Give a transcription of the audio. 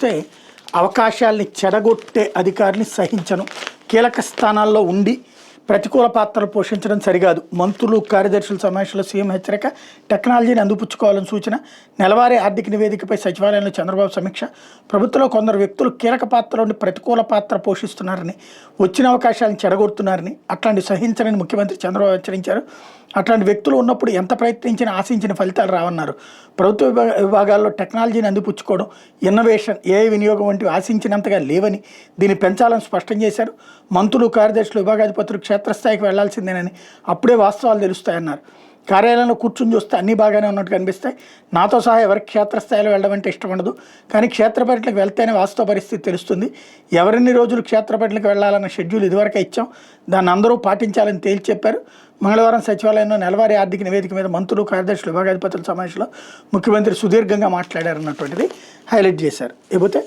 చూస్తే అవకాశాలని చెడగొట్టే అధికారిని సహించను, కీలక స్థానాల్లో ఉండి ప్రతికూల పాత్రలు పోషించడం సరికాదు, మంత్రులు కార్యదర్శుల సమావేశంలో సీఎం హెచ్చరిక, టెక్నాలజీని అందిపుచ్చుకోవాలని సూచన, నెలవారీ ఆర్థిక నివేదికపై సచివాలయంలో చంద్రబాబు సమీక్ష, ప్రభుత్వంలో కొందరు వ్యక్తులు కీలక పాత్రలోని ప్రతికూల పాత్ర పోషిస్తున్నారని, వచ్చిన అవకాశాలను చెడగొడుతున్నారని, అట్లాంటి సహించనని ముఖ్యమంత్రి చంద్రబాబు హెచ్చరించారు. అట్లాంటి వ్యక్తులు ఉన్నప్పుడు ఎంత ప్రయత్నించినా ఆశించిన ఫలితాలు రావన్నారు. ప్రభుత్వ విభాగాల్లో టెక్నాలజీని అందిపుచ్చుకోవడం, ఇన్నోవేషన్, ఏఐ వినియోగం వంటివి ఆశించినంతగా లేవని, దీన్ని పెంచాలని స్పష్టం చేశారు. మంత్రులు కార్యదర్శులు విభాగాధిపతులు క్షేత్రస్థాయికి వెళ్లాల్సిందేనని, అప్పుడే వాస్తవాలు తెలుస్తాయన్నారు. కార్యాలయంలో కూర్చుని చూస్తే అన్నీ బాగానే ఉన్నట్టు కనిపిస్తాయి, నాతో సహా ఎవరికి క్షేత్రస్థాయిలో వెళ్ళడం అంటే ఇష్టం ఉండదు, కానీ క్షేత్ర పర్యటనకు వెళ్తేనే వాస్తవ పరిస్థితి తెలుస్తుంది. ఎవరెన్ని రోజులు క్షేత్ర పర్యటనకు వెళ్ళాలన్న షెడ్యూల్ ఇదివరకే ఇచ్చాం, దాన్ని అందరూ పాటించాలని తేల్చి చెప్పారు. మంగళవారం సచివాలయంలో నెలవారీ ఆర్థిక నివేదిక మీద మంత్రులు కార్యదర్శులు విభాగాధిపతుల సమావేశంలో ముఖ్యమంత్రి సుదీర్ఘంగా మాట్లాడారన్నటువంటిది హైలైట్ చేశారు. ఇకపోతే